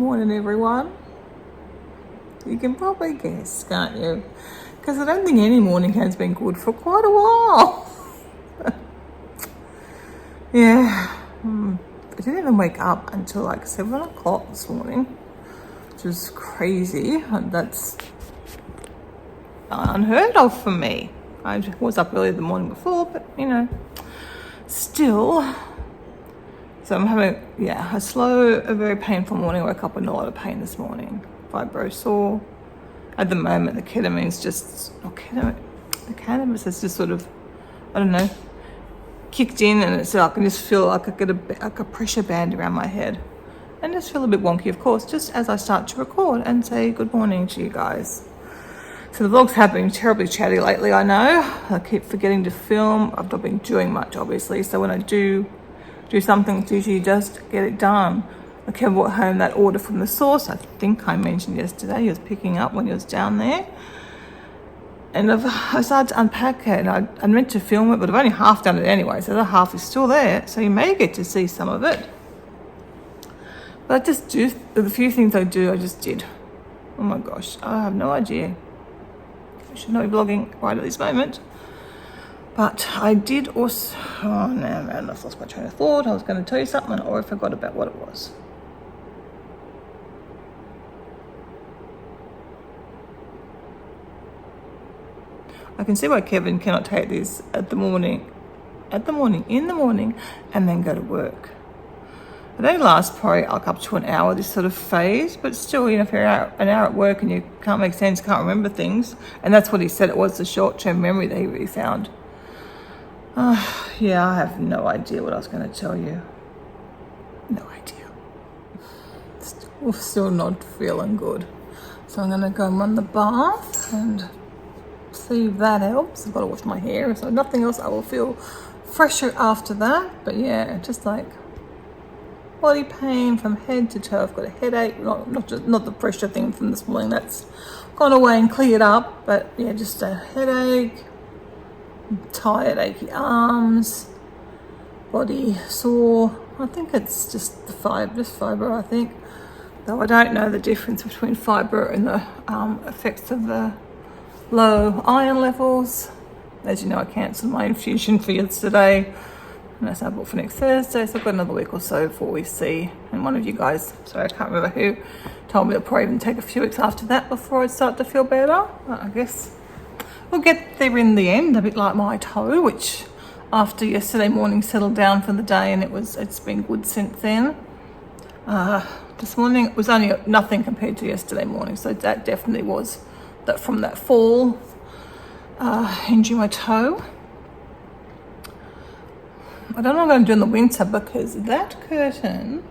morning, everyone. You can probably guess, can't you? Because I don't think any morning has been good for quite a while. Yeah. I didn't even wake up until like 7 o'clock this morning, which was crazy. That's unheard of for me. I was up early the morning before, but still. So I'm having, a very painful morning. I woke up in a lot of pain this morning. Fibro sore. At the moment, the cannabis has just sort of, I don't know, kicked in, and it's like I can just feel like I get a pressure band around my head. And just feel a bit wonky, of course, just as I start to record and say good morning to you guys. So the vlogs have been terribly chatty lately, I know. I keep forgetting to film. I've not been doing much, obviously. So when I do something, it's usually just get it done. Like I brought home that order from the source. I think I mentioned yesterday. He was picking up when he was down there. And I started to unpack it, and I meant to film it, but I've only half done it anyway, so the half is still there. So you may get to see some of it. But I just do, the few things I do, I just did. Oh my gosh, I have no idea. I should not be vlogging right at this moment. But I did also, oh no, man, I've lost my train of thought. I was going to tell you something, or I forgot about what it was. I can see why Kevin cannot take this in the morning, and then go to work. It only lasts probably like up to an hour, this sort of phase, but still, if you're an hour at work and you can't make sense, can't remember things, and that's what he said it was, the short-term memory that he really found. Yeah, I have no idea what I was going to tell you. No idea. Still not feeling good. So I'm going to go and run the bath and see if that helps. I've got to wash my hair, so nothing else. I will feel fresher after that. But yeah, just like body pain from head to toe. I've got a headache, not the pressure thing from this morning. That's gone away and cleared up. But yeah, just a headache, tired, achy arms, body sore. I think it's just fibro, I think. Though I don't know the difference between fibro and the effects of the low iron levels. As you know, I cancelled my infusion for yesterday, and that's now booked for next Thursday, so I've got another week or so before we see. And one of you guys, sorry, I can't remember who, told me it'll probably even take a few weeks after that before I start to feel better. But I guess we'll get there in the end, a bit like my toe, which after yesterday morning settled down for the day, and it's been good since then. This morning it was only nothing compared to yesterday morning, so that definitely was that from that fall, injuring my toe. I don't know what I'm going to do in the winter, because that curtain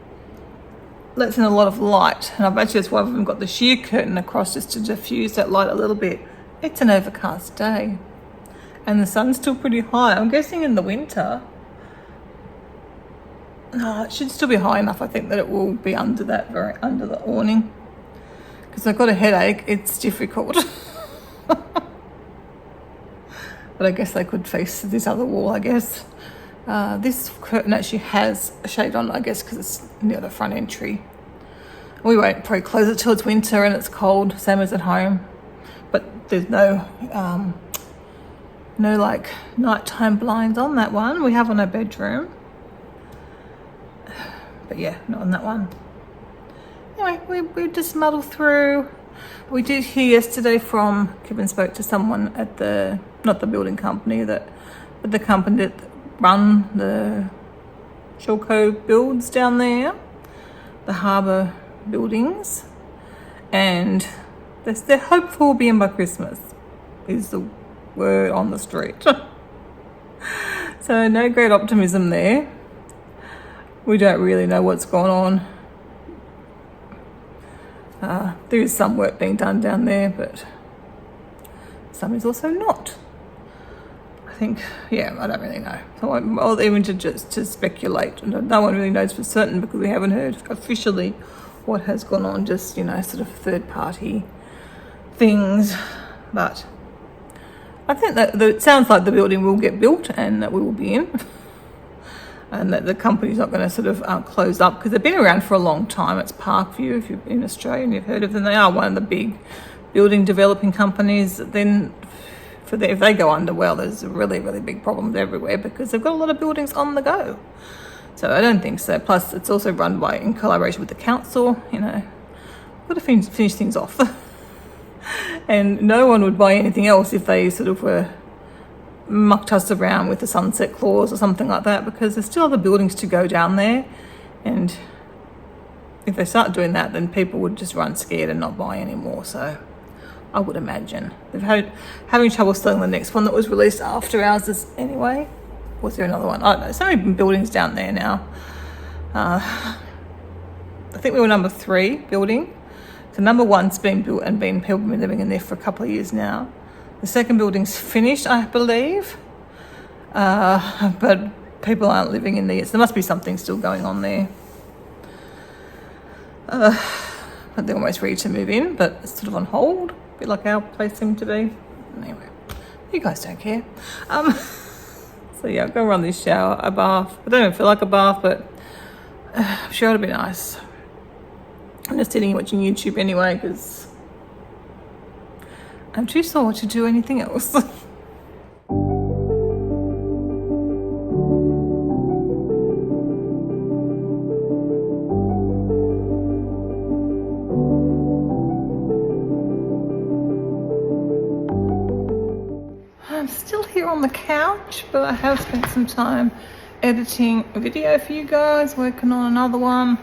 lets in a lot of light, and I've actually, that's why I've even got the sheer curtain across just to diffuse that light a little bit. It's an overcast day, and the sun's still pretty high. I'm guessing in the winter, it should still be high enough, I think, that it will be under the awning. Because I've got a headache, it's difficult. But I guess they could face this other wall, I guess. This curtain actually has a shade on, I guess, because it's near the front entry. We won't probably close it till it's winter and it's cold, same as at home. But there's no like nighttime blinds on that one. We have on our bedroom. But yeah, not on that one. Anyway, we just muddle through. We did hear yesterday from, Kevin spoke to someone at not the building company, but the company that run the Shawco builds down there, the harbour buildings, and they're hopeful we'll be in by Christmas, is the word on the street. So no great optimism there. We don't really know what's going on. There is some work being done down there, but some is also not. I think, I don't really know. So I'll even to speculate. No one really knows for certain, because we haven't heard officially what has gone on, just, sort of third party things. But I think that it sounds like the building will get built and that we will be in. and that the company's not going to sort of close up, because they've been around for a long time. It's Parkview, if you're in Australia and you've heard of them. They are one of the big building developing companies. Then if they go under, well, there's really, really big problems everywhere, because they've got a lot of buildings on the go. So I don't think so. Plus, it's also run in collaboration with the council. Got to finish things off. And no one would buy anything else if they sort of were mucked us around with the sunset clause or something like that, because there's still other buildings to go down there. And if they start doing that, then people would just run scared and not buy anymore. So I would imagine they've having trouble selling the next one that was released after ours anyway. Was there another one? I don't know. So many buildings down there now. I think we were number 3 building. So number 1's been built and people have been living in there for a couple of years now. The second building's finished, I believe. But people aren't living in there yet. So there must be something still going on there. But they're almost ready to move in, but it's sort of on hold. A bit like our place seemed to be. Anyway, you guys don't care. So yeah, I'm going to run this shower, a bath. I don't even feel like a bath, but I'm sure it'll be nice. I'm just sitting and watching YouTube anyway, because I'm too sore to do anything else. I'm still here on the couch, but I have spent some time editing a video for you guys, working on another one.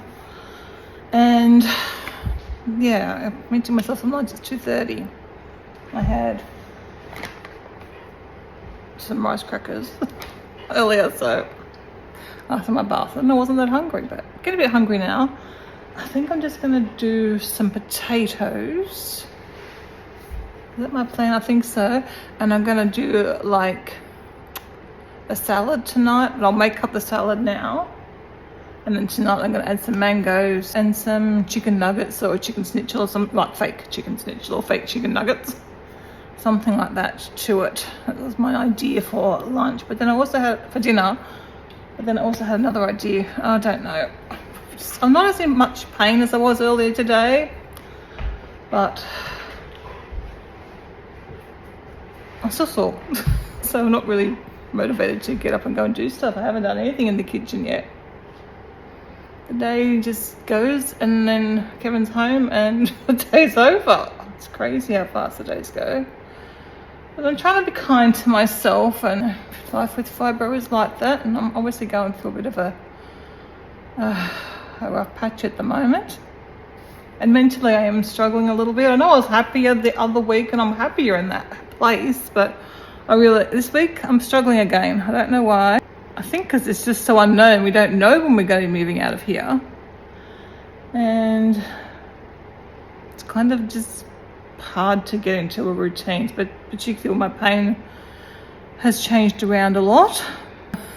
And yeah, I went to myself some lunch at 2:30. I had some rice crackers earlier, so after my bath, and I wasn't that hungry, but I'm getting a bit hungry now. I think I'm just going to do some potatoes. Is that my plan? I think so. And I'm going to do like a salad tonight, but I'll make up the salad now. And then tonight I'm going to add some mangoes and some chicken nuggets or a chicken schnitzel, or some like fake chicken schnitzel or fake chicken nuggets. Something like that to it. That was my idea for lunch. But then I also had for dinner. But then I also had another idea. I don't know. I'm not as in much pain as I was earlier today, but I'm still sore. So I'm not really motivated to get up and go and do stuff. I haven't done anything in the kitchen yet. The day just goes, and then Kevin's home and the day's over. It's crazy how fast the days go. But I'm trying to be kind to myself, and life with fibro is like that, and I'm obviously going through a bit of a rough patch at the moment. And mentally I am struggling a little bit. I know I was happier the other week, and I'm happier in that place, but this week I'm struggling again. I don't know why. I think because it's just so unknown. We don't know when we're going to be moving out of here. And it's kind of just hard to get into a routine, but particularly when my pain has changed around a lot.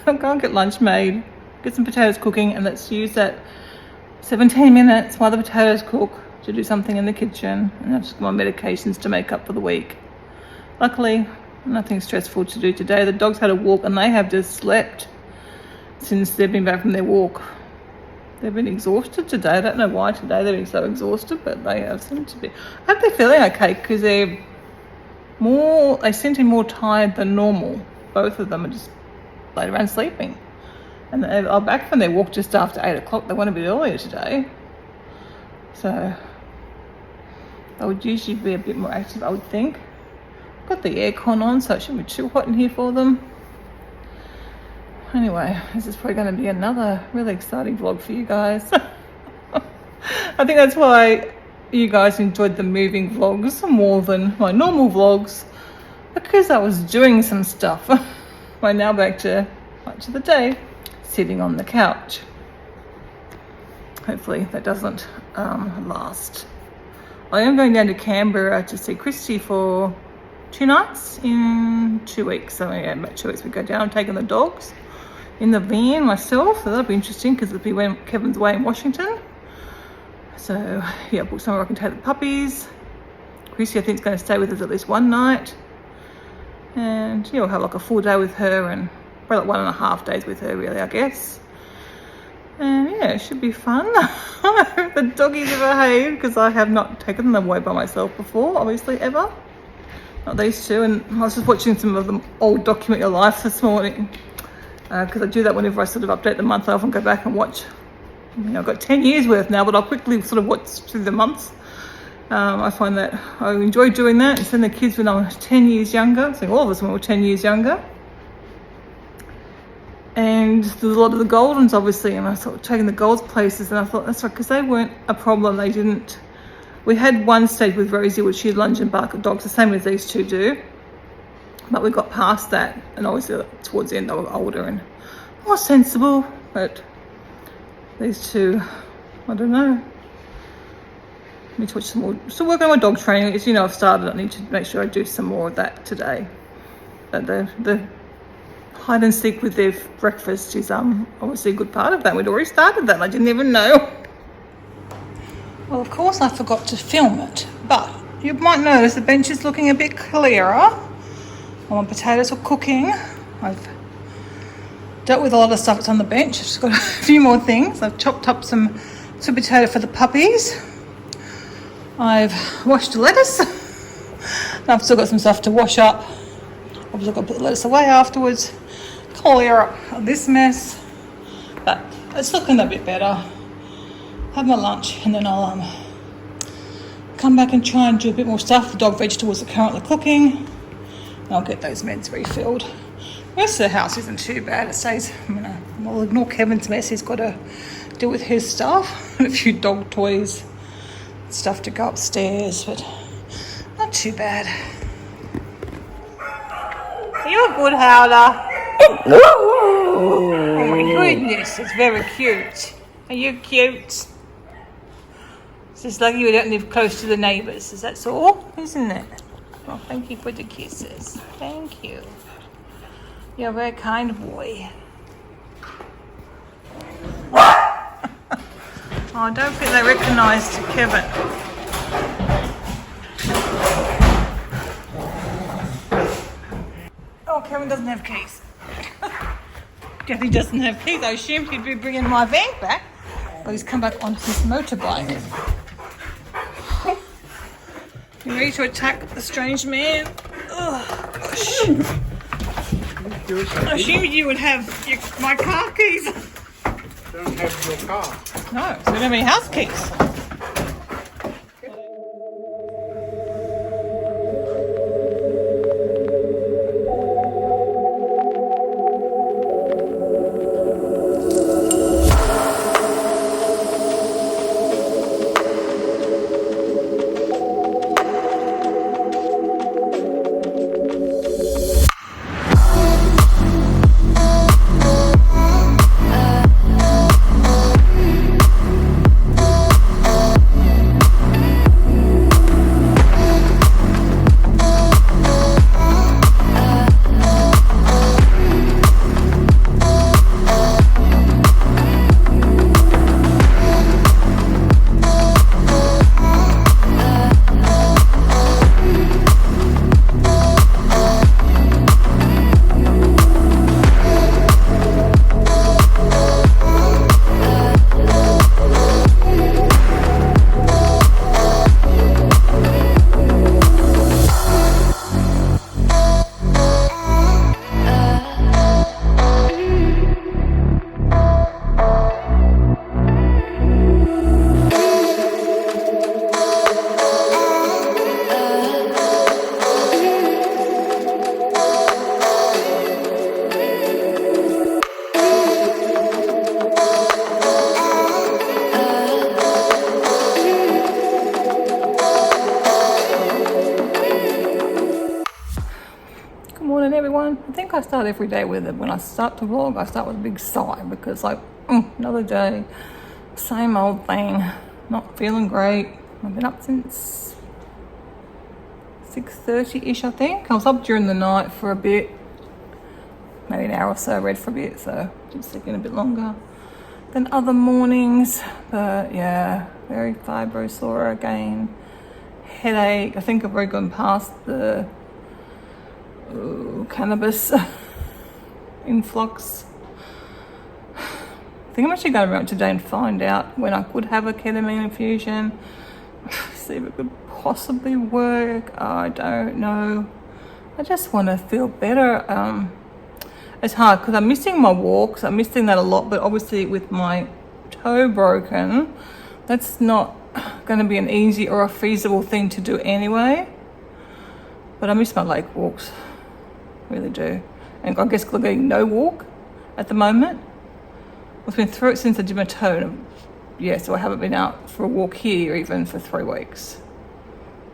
I'll go and get lunch made, get some potatoes cooking, and let's use that 17 minutes while the potatoes cook to do something in the kitchen. And I've just got my medications to make up for the week. Luckily, nothing stressful to do today. The dogs had a walk and they have just slept since they've been back from their walk. They've been exhausted today. I don't know why today they've been so exhausted, but they have seemed to be. I hope they're feeling okay, because they seem to be more tired than normal. Both of them are just laid around sleeping. And they are back from their walk just after 8 o'clock. They went a bit earlier today. So I would usually be a bit more active, I would think. Got the aircon on, so it shouldn't be too hot in here for them. Anyway, this is probably going to be another really exciting vlog for you guys. I think that's why you guys enjoyed the moving vlogs more than my normal vlogs, because I was doing some stuff. We're now back to much of the day sitting on the couch. Hopefully that doesn't last. I am going down to Canberra to see Christy for 2 nights in 2 weeks. So yeah, about 2 weeks we go down. I'm taking the dogs in the van myself, so that'll be interesting, because it'll be when Kevin's away in Washington. So yeah, book somewhere I can take the puppies. Chrissy I think is going to stay with us at least 1 night, and yeah, we'll have like a full day with her, and probably like 1.5 days with her really, I guess. And yeah, it should be fun. I hope the doggies are behaved, because I have not taken them away by myself before, obviously, ever. Not these two. And I was just watching some of the old Document Your Life this morning, because I do that whenever I sort of update the month. I often go back and watch. I've got 10 years worth now, but I'll quickly sort of watch through the months. I find that I enjoy doing that. And seeing the kids when I was 10 years younger, so all of us when we were 10 years younger. And there's a lot of the Goldens, obviously, and I started taking the Golds places, and I thought, that's right, because they weren't a problem. They didn't. We had one stage with Rosie where she'd lunge and bark at dogs, the same as these two do. But we got past that, and obviously towards the end they were older and more sensible. But these two, I don't know. I need to watch some more. Still working on my dog training. As you know, I've started. I need to make sure I do some more of that today. But the hide and seek with their breakfast is obviously a good part of that. We'd already started that and I didn't even know. Well, of course I forgot to film it, but you might notice the bench is looking a bit clearer. My potatoes are cooking. I've dealt with a lot of stuff that's on the bench. I've just got a few more things. I've chopped up some sweet potato for the puppies. I've washed the lettuce. I've still got some stuff to wash up. I've just got to put the lettuce away afterwards. Clear up this mess, but it's looking a bit better. Have my lunch and then I'll come back and try and do a bit more stuff. The dog vegetables are currently cooking and I'll get those meds refilled. The rest of the house isn't too bad. It stays, I'll ignore Kevin's mess. He's got to deal with his stuff and a few dog toys, stuff to go upstairs, but not too bad. You're a good howler. Oh my goodness, it's very cute. Are you cute? It's just lucky we don't live close to the neighbours, that's all, isn't it? Well, thank you for the kisses. Thank you. You're a very kind boy. Oh, I don't think they recognised Kevin. Oh, Kevin doesn't have keys. He doesn't have keys. I assumed he'd be bringing my van back. But he's come back on his motorbike. You ready to attack the strange man? Oh, gosh. I assumed you would have my car keys. I don't have your car. No, so we don't have any house keys. Everyone, I think I start every day with it. When I start to vlog, I start with a big sigh because like, another day, same old thing, not feeling great. I've been up since 6:30ish, I think. I was up during the night for a bit, maybe an hour or so. I read for a bit, so just sleeping a bit longer than other mornings. But yeah, very fibro sore again, headache. I think I've already gone past the cannabis influx think I'm actually going around today and find out when I could have a ketamine infusion. See if it could possibly work. I don't know. I just want to feel better. It's hard because I'm missing my walks. I'm missing that a lot, but obviously with my toe broken, that's not going to be an easy or a feasible thing to do anyway. But I miss my lake walks, really do. And I guess I'm getting no walk at the moment. It's been through it since I did my toe. Yeah, so I haven't been out for a walk here even for 3 weeks.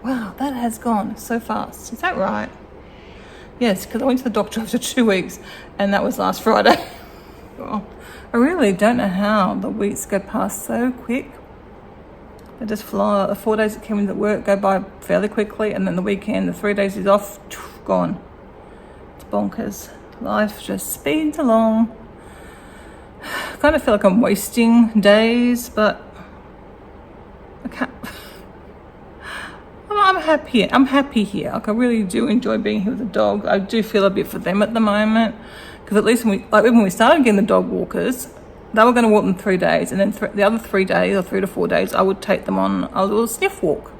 Wow, that has gone so fast. Is that right? Yes, because I went to the doctor after 2 weeks, and that was last Friday. Oh, I really don't know how the weeks go past so quick. They just fly. The 4 days that came into work go by fairly quickly, and then the weekend, the 3 days is off, gone. It's bonkers. Life just speeds along. I kind of feel like I'm wasting days, but I can't. I'm happy. I'm happy here. Like I really do enjoy being here with the dog. I do feel a bit for them at the moment, because at least when we started getting the dog walkers, they were going to walk them 3 days, and then the other 3 days or 3 to 4 days, I would take them on a little sniff walk.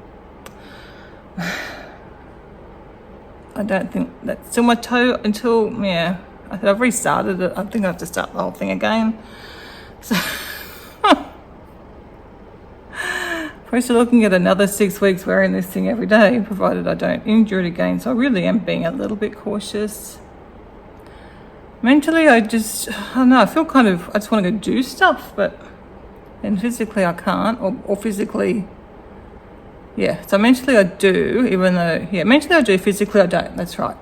I don't think that's still my toe until I've restarted it. I think I have to start the whole thing again. So. We're still looking at another 6 weeks wearing this thing every day, provided I don't injure it again. So I really am being a little bit cautious. Mentally, I don't know, I feel I just want to go do stuff, but then physically I can't, or physically, so mentally I do, even though, mentally I do, physically I don't. That's right.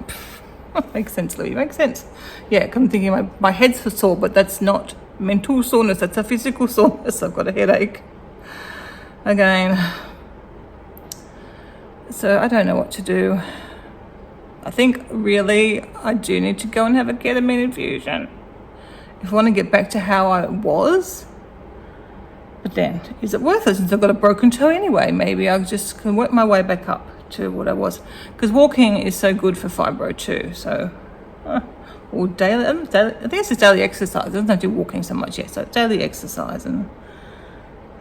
Makes sense, Louis, makes sense. Yeah, I'm thinking my head's sore, but that's not mental soreness, that's a physical soreness. I've got a headache. Again, so I don't know what to do. I think really I do need to go and have a ketamine infusion if I want to get back to how I was. But then, is it worth it since I've got a broken toe anyway? Maybe I just can work my way back up to what I was, because walking is so good for fibro too. So, or daily, I think it's just daily exercise. It doesn't do walking so much yet. So daily exercise, and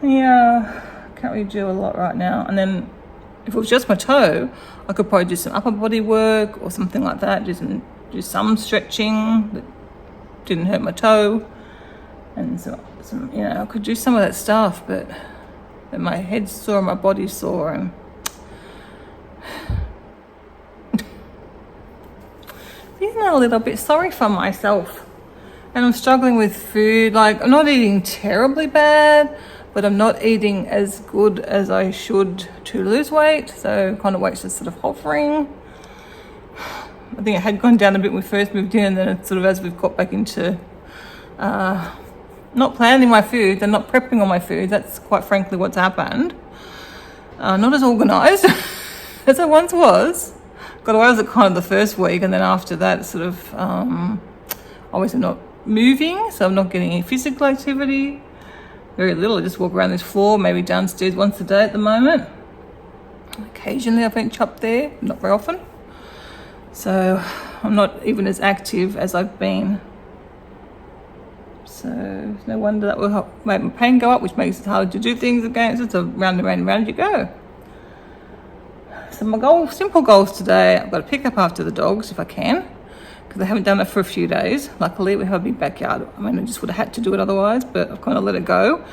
can't really do a lot right now. And then if it was just my toe, I could probably do some upper body work or something like that. Do some stretching that didn't hurt my toe, and some I could do some of that stuff. But then my head's sore, my body's sore, and feeling a little bit sorry for myself. And I'm struggling with food. Like, I'm not eating terribly bad, but I'm not eating as good as I should to lose weight. So kind of weight's just sort of hovering. I think it had gone down a bit when we first moved in, and then it's sort of as we've got back into not planning my food and not prepping on my food. That's quite frankly what's happened. Not as organised as I once was. Got away with it kind of the first week, and then after that it's sort of obviously not moving, so I'm not getting any physical activity. Very little. I just walk around this floor, maybe downstairs once a day at the moment. Occasionally I venture up there, not very often. So I'm not even as active as I've been. So it's no wonder that will make my pain go up, which makes it harder to do things again. It's just a round and round and round you go. So my simple goals today, I've got to pick up after the dogs if I can, because I haven't done it for a few days. Luckily, we have a big backyard. I mean, I just would have had to do it otherwise, but I've kind of let it go.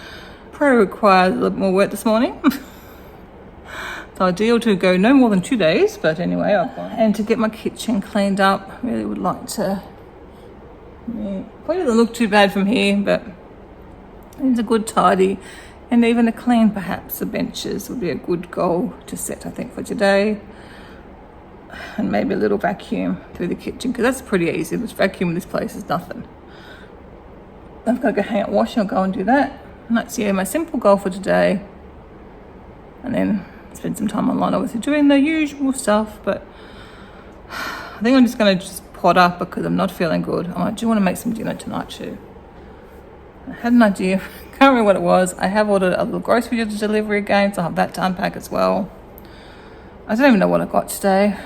Probably required a little more work this morning. It's ideal to go no more than 2 days, but anyway, and to get my kitchen cleaned up. Really would like to. Probably doesn't look too bad from here, but it's a good tidy, and even a clean, perhaps the benches would be a good goal to set, I think, for today. And maybe a little vacuum through the kitchen, because that's pretty easy. This vacuum in this place is nothing. I've got to go hang out washing. I'll go and do that. And that's my simple goal for today. And then spend some time online, obviously doing the usual stuff. But I think I'm just going to pot up because I'm not feeling good. I do want to make some dinner tonight too. I had an idea. Can't remember what it was. I have ordered a little grocery delivery again, so I'll have that to unpack as well. I don't even know what I got today.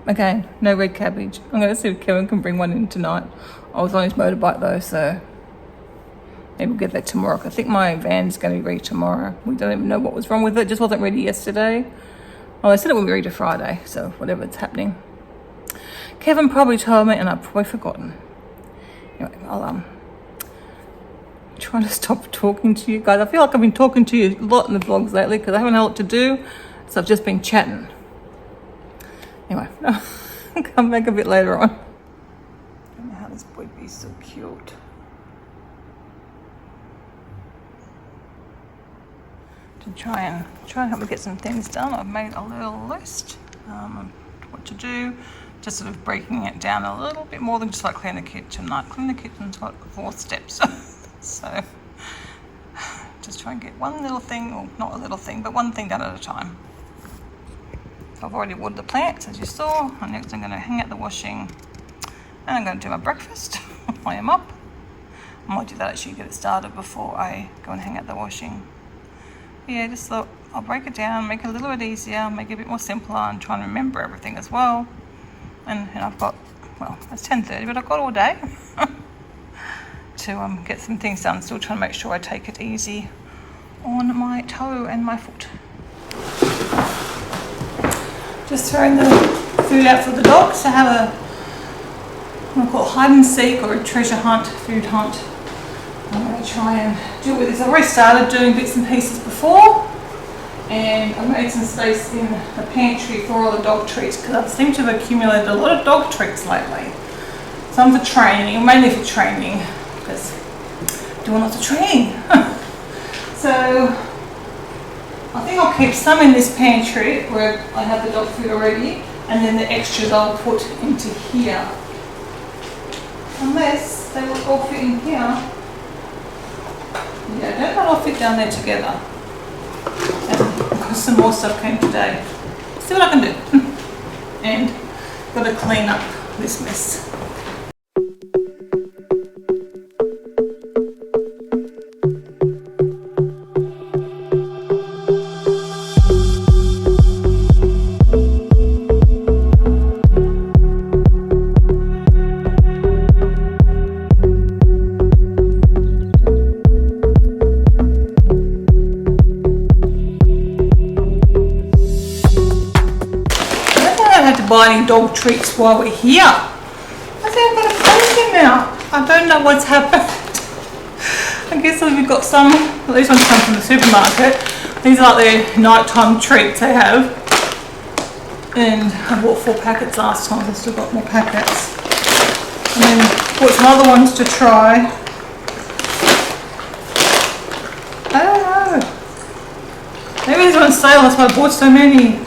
Again, no red cabbage. I'm going to see if Kevin can bring one in tonight. I was on his motorbike though, so maybe we'll get that tomorrow. I think my van's going to be ready tomorrow. We don't even know what was wrong with it. It just wasn't ready yesterday. Oh, they said it wouldn't be ready to Friday, so whatever's happening. Kevin probably told me, and I've probably forgotten. Anyway, I'll try to stop talking to you guys. I feel like I've been talking to you a lot in the vlogs lately because I haven't had a lot to do, so I've just been chatting. Anyway, I'll come back a bit later on. I don't know how this would be so cute. To try and help me get some things done, I've made a little list of what to do, just sort of breaking it down a little bit more than just like clean the kitchen. Like clean the kitchen's like 4 steps, so just try and get one little thing, or not a little thing, but one thing done at a time. So I've already watered the plants, as you saw, and next I'm going to hang out the washing, and I'm going to do my breakfast while I'm up. I might do that actually, get it started before I go and hang out the washing. Yeah, just thought I'll break it down, make it a little bit easier, make it a bit more simpler, and try and remember everything as well. And I've got, well, it's 10:30, but I've got all day to get some things done. Still trying to make sure I take it easy on my toe and my foot. Just throwing the food out for the dogs to have a, what I call hide and seek, or a treasure hunt, food hunt. I'm going to try and do it with this. I've already started doing bits and pieces before, and I made some space in the pantry for all the dog treats because I seem to have accumulated a lot of dog treats lately. Some for training, mainly for training, because I'm doing lots of training. So I think I'll keep some in this pantry where I have the dog food already, and then the extras I'll put into here. Unless they will all fit in here. Yeah, I don't know I'll fit down there together. And because some more stuff came today. See what I can do. And got to clean up this mess. Buy any dog treats while we're here. I think I've got to close him now. I don't know what's happened. I guess we've got some, well, these ones come from the supermarket. These are like their nighttime treats they have. And I bought 4 packets last time, so I've still got more packets. And then bought some other ones to try. I don't know. Maybe these are on sale, that's why I bought so many.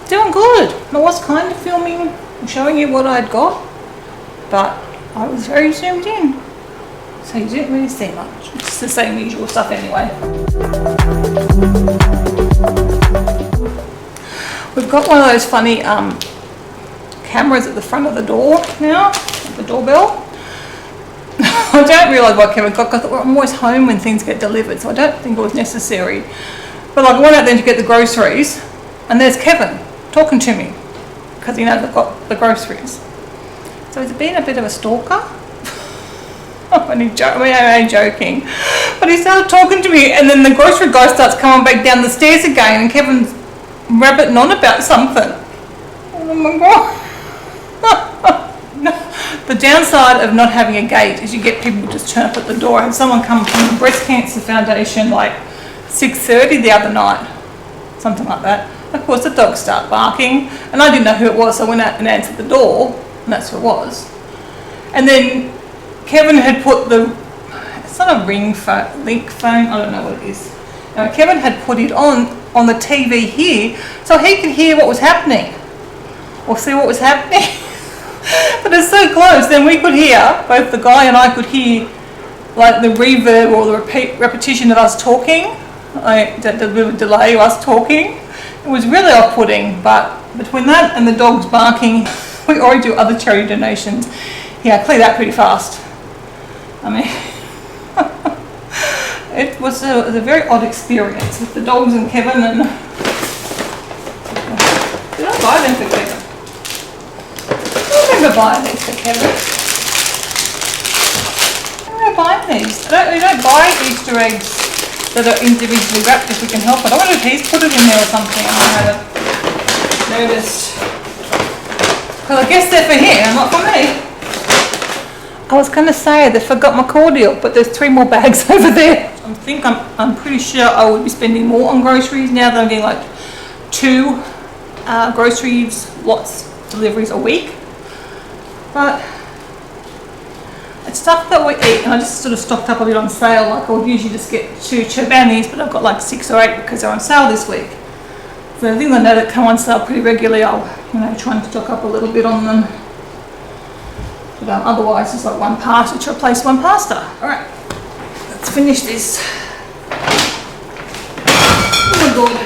Doing good. I was kind of filming, showing you what I'd got, but I was very zoomed in, so you didn't really see much. It's the same usual stuff anyway. We've got one of those funny cameras at the front of the door now, the doorbell. I don't realise why Kevin got, because I'm always home when things get delivered, so I don't think it was necessary. But like I went out then to get the groceries, and there's Kevin talking to me, because he knows I've got the groceries. So he's been a bit of a stalker. I'm joking. But he started talking to me, and then the grocery guy starts coming back down the stairs again, and Kevin's rabbiting on about something. Oh my God. The downside of not having a gate is you get people just turn up at the door. I had someone come from the Breast Cancer Foundation like 6:30 the other night, something like that. Of course the dogs start barking, and I didn't know who it was, so I went out and answered the door, and that's who it was. And then Kevin had put it's not a link phone, I don't know what it is. Kevin had put it on the TV here, so he could hear what was happening, or see what was happening. But it's so close, then we could hear, both the guy and I could hear like the reverb or the repetition of us talking, like the bit of delay of us talking. It was really off-putting, but between that and the dogs barking, we already do other charity donations. Yeah, I clear that pretty fast. I mean, it was a very odd experience with the dogs and Kevin. And did I buy them for Kevin? I remember buying these for Kevin. I remember buying these. We don't buy Easter eggs that are individually wrapped if we can help it. I wonder if he's put it in there or something. I haven't noticed. Because I guess they're for him, not for me. I was going to say they forgot my cordial, but there's 3 more bags over there. I'm pretty sure I would be spending more on groceries now that I'm getting like 2 groceries, lots deliveries a week. But it's stuff that we eat, and I just sort of stocked up a bit on sale. Like I would usually just get 2 Chobanis, but I've got like 6 or 8 because they're on sale this week. So the things I know that come on sale pretty regularly, I'll try and stock up a little bit on them. But otherwise, it's like one pasta to replace one pasta. All right, let's finish this. Oh my God!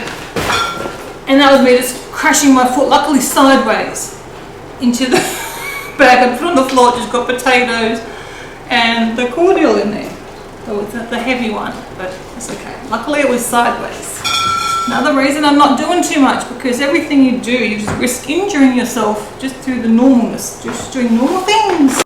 And that was me just crashing my foot, luckily sideways, into the bag. I put on the floor, just got potatoes and the cordial in there. So it's the heavy one, but it's okay. Luckily, it was sideways. Another reason I'm not doing too much, because everything you do, you just risk injuring yourself just through the normalness, just doing normal things.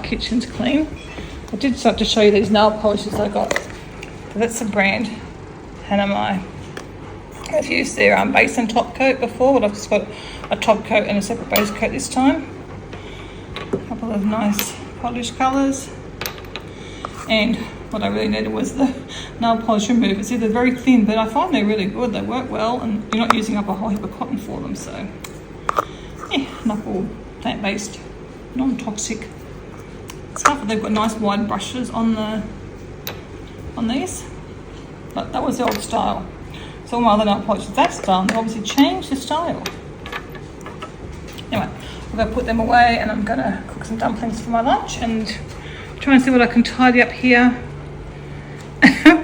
kitchen's clean. I did start to show you these nail polishes I got. That's the brand Hanamai. I've used their base and top coat before, but I've just got a top coat and a separate base coat this time. A couple of nice polished colours. And what I really needed was the nail polish remover. See, they're very thin, but I find they're really good. They work well, and you're not using up a whole heap of cotton for them. So, yeah, not all plant-based, non-toxic stuff. They've got nice wide brushes on these. But that was the old style. So all my other nail polishes, that style, they obviously changed the style. Anyway, I'm going to put them away, and I'm going to cook some dumplings for my lunch and try and see what I can tidy up here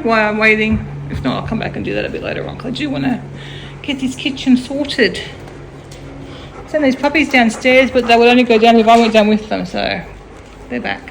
while I'm waiting. If not, I'll come back and do that a bit later on, because I do want to get this kitchen sorted. Send these puppies downstairs, but they would only go down if I went down with them, so they're back.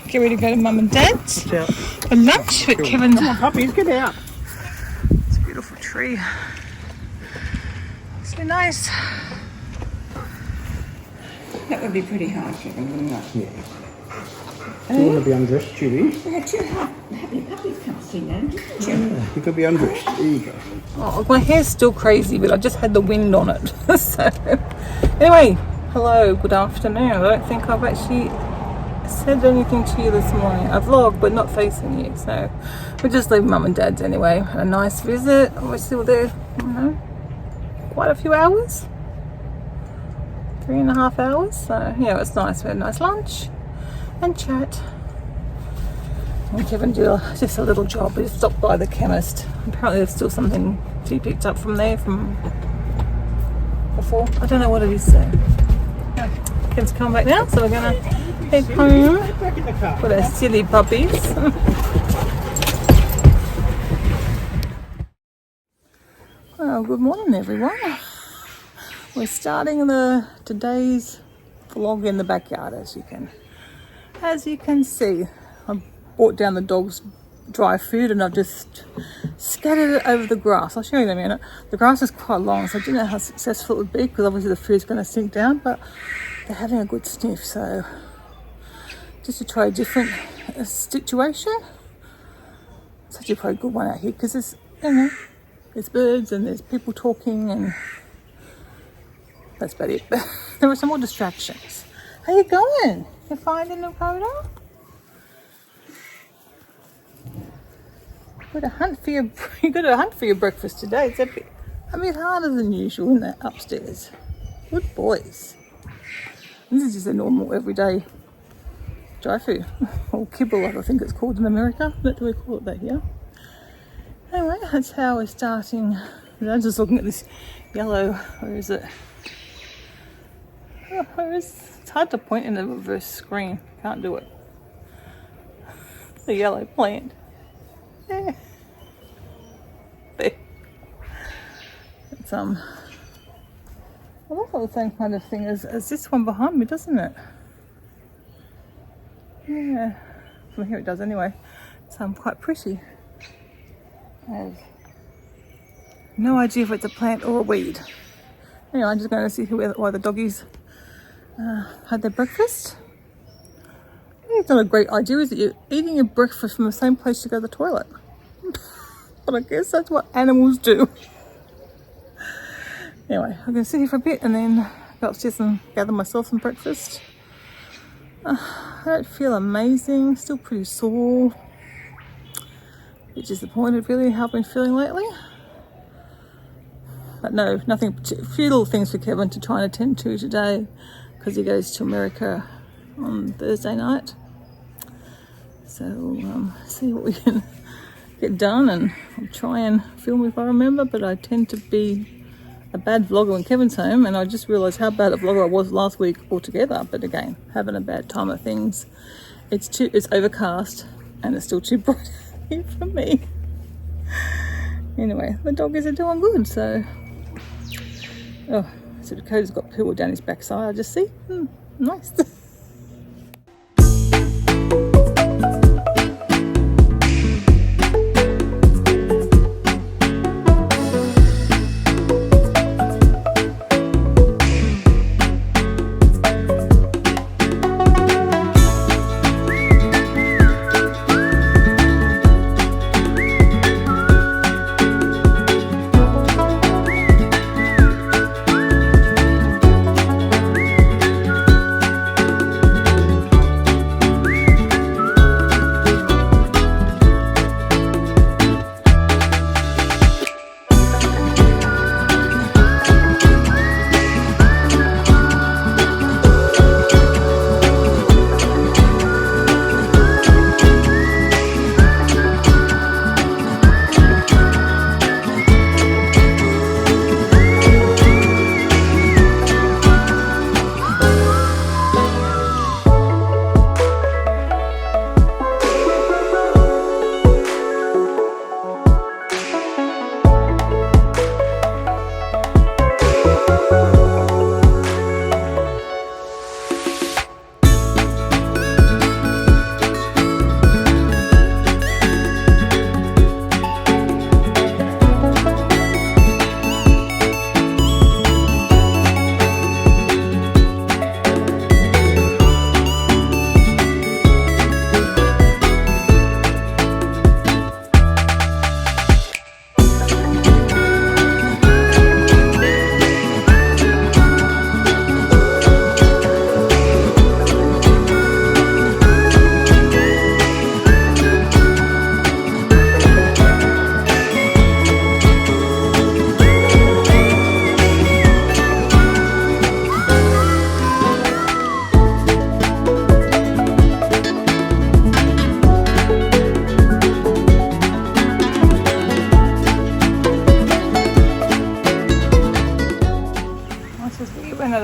Get ready to go to Mum and Dad's for lunch. But Kevin's... Come on, puppies, get out. It's a beautiful tree. So nice. That would be pretty hard, Kevin, wouldn't it? Yeah. You want to be undressed, Judy? We had two happy puppies come see now, didn't you? Yeah, you could be undressed. There you go. Oh, my hair's still crazy, but I just had the wind on it. So, anyway, hello, good afternoon. I don't think I've actually said anything to you this morning. I vlogged, but not facing you. So, we're just leaving Mum and Dad's anyway. Had a nice visit. We're still there, you know, quite a few hours. 3.5 hours. So, yeah, it was nice. We had a nice lunch and chat. And Kevin did just a little job. We stopped by the chemist. Apparently there's still something to be picked up from there from before. I don't know what it is though. Yeah. Kevin's coming back now, so we're gonna head home with our silly puppies. Well, good morning everyone. We're starting today's vlog in the backyard, as you can see. I brought down the dog's dry food and I've just scattered it over the grass. I'll show you in a minute. The grass is quite long, so I didn't know how successful it would be because obviously the food's going to sink down, but they're having a good sniff. So just to try a different situation. It's actually probably a good one out here because there's, you know, there's birds and there's people talking and that's about it. But there are some more distractions. How you going? You finding the photo? You got to hunt for your breakfast today. It's a bit harder than usual in that upstairs. Good boys. This is just a normal everyday dry food, or kibble, I think it's called in America. What do we call it there here? Anyway, that's how we're starting. I'm just looking at this yellow. Where is it? Oh, where is? It's hard to point in the reverse screen. Can't do it. The yellow plant. Yeah. There. It's I love the same kind of thing as this one behind me, doesn't it? Yeah, from here it does anyway. So I'm quite pretty. I have no idea if it's a plant or a weed. Anyway, I'm just going to see why the doggies had their breakfast. It's not a great idea, is it? You're eating your breakfast from the same place you go to the toilet. But I guess that's what animals do. Anyway, I'm going to sit here for a bit and then go upstairs and gather myself some breakfast. I don't feel amazing, still pretty sore. A bit disappointed really how I've been feeling lately. But no, nothing, a few little things for Kevin to try and attend to today because he goes to America on Thursday night. So see what we can get done, and I'll try and film if I remember, but I tend to be a bad vlogger when Kevin's home, and I just realised how bad a vlogger I was last week altogether. But again, having a bad time of things. It's overcast and it's still too bright here for me. Anyway, the doggies are doing good, so so Dakota's got poo down his backside, I just see. Nice.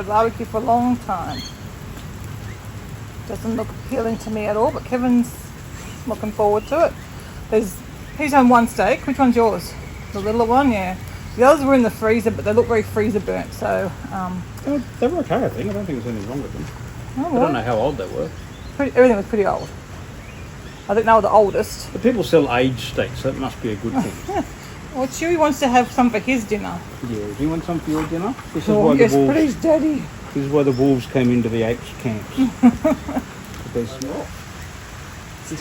Barbecue for a long time. Doesn't look appealing to me at all, but Kevin's looking forward to it. He's on one steak. Which one's yours? The little one, yeah. The others were in the freezer, but they look very freezer burnt. So they were okay, I think. I don't think there's anything wrong with them. Oh, I don't know how old they were. Everything was pretty old. I think they were the oldest. But people sell aged steaks, so that must be a good thing. Well, Chewy wants to have some for his dinner. Yeah, do you want some for your dinner? This is Oh, why yes, the wolves, please, Daddy. This is why the wolves came into the apes' camps. This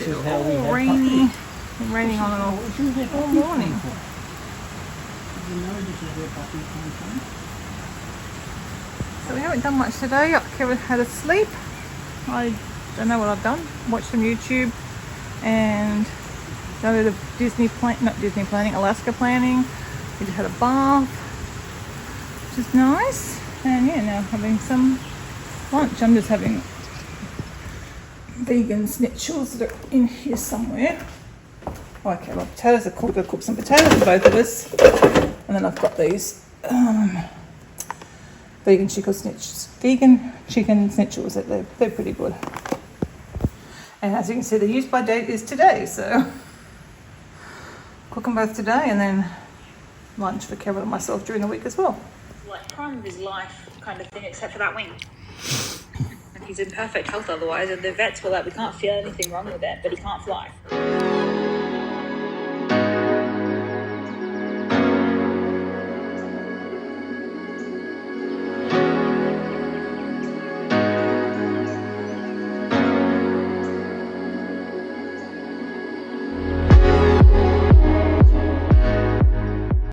is how we have raining on and off all morning. So we haven't done much today. Kevin had a sleep. I don't know what I've done. Watched some YouTube and done a bit of Alaska planning. We just had a bath, which is nice. And yeah, now having some lunch, I'm just having vegan schnitzels that are in here somewhere. Okay, well, potatoes are cooked. I'll cook some potatoes for both of us. And then I've got these vegan chicken schnitzels. They're pretty good. And as you can see, the use by date is today, so cook them both today, and then lunch for Kevin and myself during the week as well. Like prime of his life kind of thing, except for that wing. And he's in perfect health otherwise, and the vets were like, we can't feel anything wrong with it, but he can't fly.